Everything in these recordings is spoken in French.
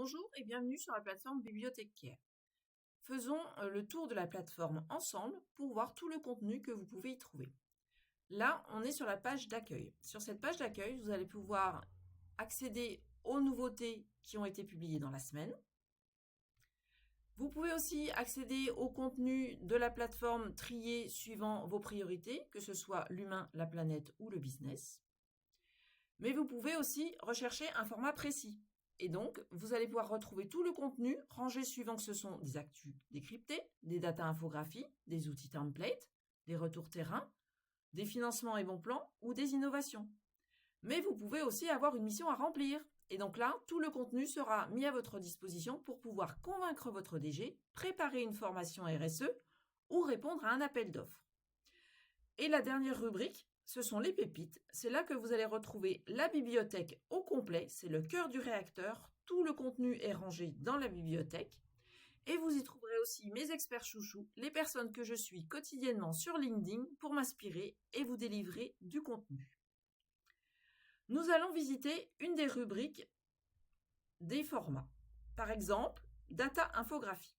Bonjour et bienvenue sur la plateforme Bibliothécaire. Faisons le tour de la plateforme ensemble pour voir tout le contenu que vous pouvez y trouver. Là, on est sur la page d'accueil. Sur cette page d'accueil, vous allez pouvoir accéder aux nouveautés qui ont été publiées dans la semaine. Vous pouvez aussi accéder au contenu de la plateforme trié suivant vos priorités, que ce soit l'humain, la planète ou le business. Mais vous pouvez aussi rechercher un format précis. Et donc, vous allez pouvoir retrouver tout le contenu rangé suivant que ce sont des actus décryptés, des data infographies, des outils templates, des retours terrain, des financements et bons plans ou des innovations. Mais vous pouvez aussi avoir une mission à remplir. Et donc là, tout le contenu sera mis à votre disposition pour pouvoir convaincre votre DG, préparer une formation RSE ou répondre à un appel d'offres. Et la dernière rubrique, ce sont les pépites. C'est là que vous allez retrouver la bibliothèque au complet. C'est le cœur du réacteur. Tout le contenu est rangé dans la bibliothèque. Et vous y trouverez aussi mes experts chouchous, les personnes que je suis quotidiennement sur LinkedIn pour m'inspirer et vous délivrer du contenu. Nous allons visiter une des rubriques des formats. Par exemple, Data Infographie.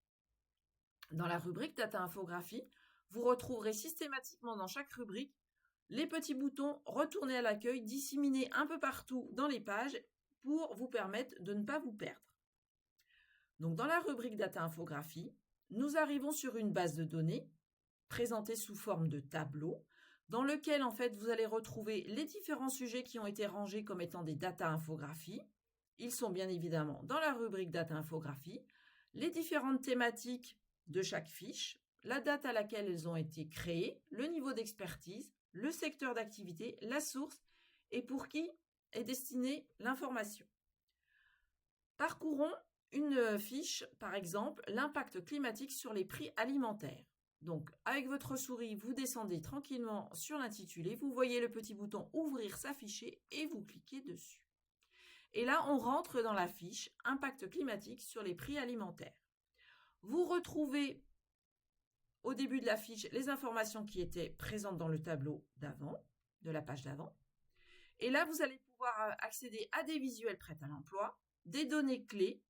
Dans la rubrique Data Infographie, vous retrouverez systématiquement dans chaque rubrique les petits boutons retourner à l'accueil disséminés un peu partout dans les pages pour vous permettre de ne pas vous perdre. Donc dans la rubrique Data Infographie, nous arrivons sur une base de données présentée sous forme de tableau dans lequel en fait vous allez retrouver les différents sujets qui ont été rangés comme étant des data infographies. Ils sont bien évidemment dans la rubrique Data Infographie, les différentes thématiques de chaque fiche, la date à laquelle elles ont été créées, le niveau d'expertise, le secteur d'activité, la source et pour qui est destinée l'information. Parcourons une fiche, par exemple, l'impact climatique sur les prix alimentaires. Donc, avec votre souris, vous descendez tranquillement sur l'intitulé, vous voyez le petit bouton ouvrir s'afficher et vous cliquez dessus. Et là, on rentre dans la fiche impact climatique sur les prix alimentaires. Vous retrouvez au début de la fiche les informations qui étaient présentes dans le tableau d'avant, de la page d'avant. Et là, vous allez pouvoir accéder à des visuels prêts à l'emploi, des données clés,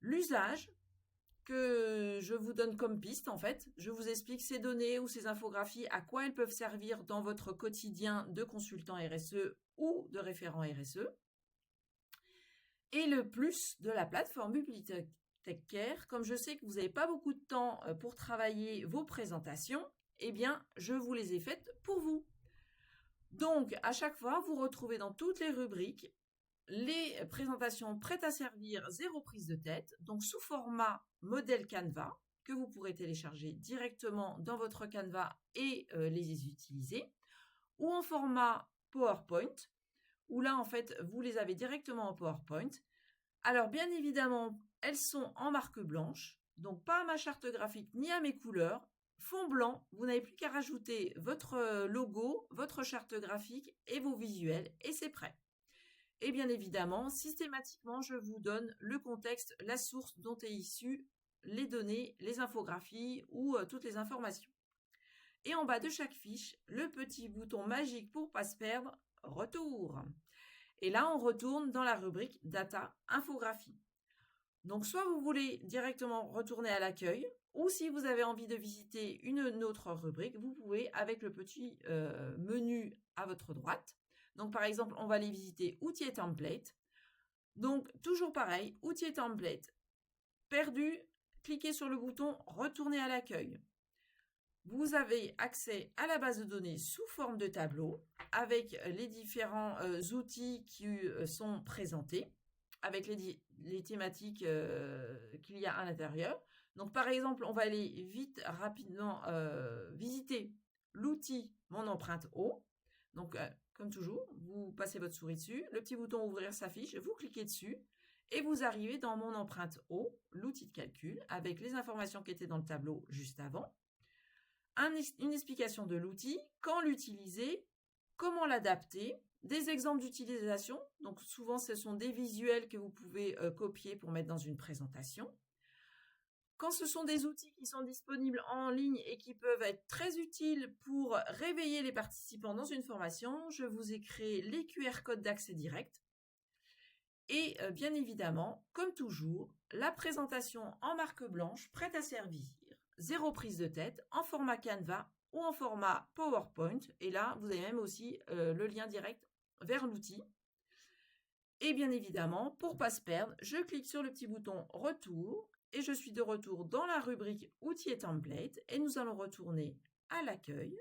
l'usage que je vous donne comme piste en fait. Je vous explique ces données ou ces infographies, à quoi elles peuvent servir dans votre quotidien de consultant RSE ou de référent RSE. Et le plus de la plateforme Bibliothécaire, comme je sais que vous n'avez pas beaucoup de temps pour travailler vos présentations, eh bien, je vous les ai faites pour vous. Donc, à chaque fois, vous retrouvez dans toutes les rubriques les présentations prêtes à servir, zéro prise de tête, donc sous format modèle Canva, que vous pourrez télécharger directement dans votre Canva et les utiliser, ou en format PowerPoint, où là, en fait, vous les avez directement en PowerPoint. Alors, bien évidemment, elles sont en marque blanche, donc pas à ma charte graphique ni à mes couleurs. Fond blanc, vous n'avez plus qu'à rajouter votre logo, votre charte graphique et vos visuels, et c'est prêt. Et bien évidemment, systématiquement, je vous donne le contexte, la source dont est issue les données, les infographies ou toutes les informations. Et en bas de chaque fiche, le petit bouton magique pour ne pas se perdre, retour. Et là, on retourne dans la rubrique Data Infographie. Donc, soit vous voulez directement retourner à l'accueil, ou si vous avez envie de visiter une autre rubrique, vous pouvez avec le petit menu à votre droite. Donc, par exemple, on va aller visiter outils et templates. Donc, toujours pareil, outils et templates. Perdu, cliquez sur le bouton retourner à l'accueil. Vous avez accès à la base de données sous forme de tableau avec les différents outils qui sont présentés, avec les thématiques qu'il y a à l'intérieur. Donc, par exemple, on va aller vite, rapidement visiter l'outil Mon empreinte eau. Donc, comme toujours, vous passez votre souris dessus, le petit bouton ouvrir s'affiche, vous cliquez dessus et vous arrivez dans Mon empreinte eau, l'outil de calcul, avec les informations qui étaient dans le tableau juste avant. Une explication de l'outil, quand l'utiliser, comment l'adapter, des exemples d'utilisation. Donc souvent, ce sont des visuels que vous pouvez copier pour mettre dans une présentation. Quand ce sont des outils qui sont disponibles en ligne et qui peuvent être très utiles pour réveiller les participants dans une formation, je vous ai créé les QR codes d'accès direct. Et bien évidemment, comme toujours, la présentation en marque blanche, prête à servir, 0 prise de tête, en format Canva ou en format PowerPoint. Et là, vous avez même aussi le lien direct vers l'outil. Et bien évidemment, pour ne pas se perdre, je clique sur le petit bouton Retour et je suis de retour dans la rubrique Outils et templates et nous allons retourner à l'accueil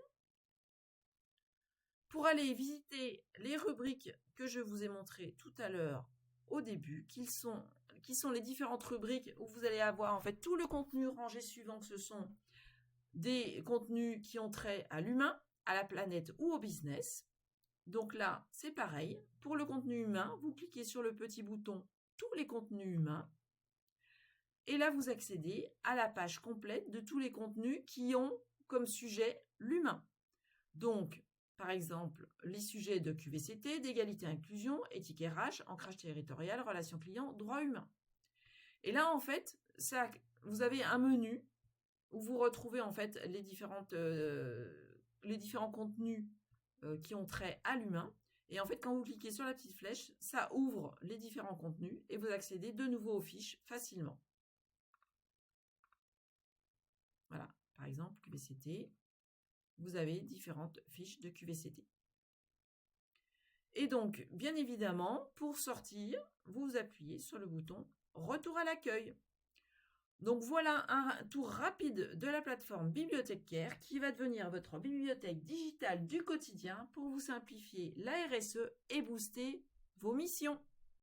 pour aller visiter les rubriques que je vous ai montrées tout à l'heure au début, qui sont les différentes rubriques où vous allez avoir en fait tout le contenu rangé suivant, que ce sont des contenus qui ont trait à l'humain, à la planète ou au business. Donc là, c'est pareil. Pour le contenu humain, vous cliquez sur le petit bouton Tous les contenus humains. Et là, vous accédez à la page complète de tous les contenus qui ont comme sujet l'humain. Donc, par exemple, les sujets de QVCT, d'égalité et inclusion, éthique RH, ancrage territorial, relations clients, droits humains. Et là, en fait, vous avez un menu où vous retrouvez en fait les différents contenus qui ont trait à l'humain. Et en fait, quand vous cliquez sur la petite flèche, ça ouvre les différents contenus et vous accédez de nouveau aux fiches facilement. Voilà, par exemple, QVCT, vous avez différentes fiches de QVCT. Et donc, bien évidemment, pour sortir, vous appuyez sur le bouton Retour à l'accueil. Donc voilà un tour rapide de la plateforme Bibliothécaire qui va devenir votre bibliothèque digitale du quotidien pour vous simplifier la RSE et booster vos missions.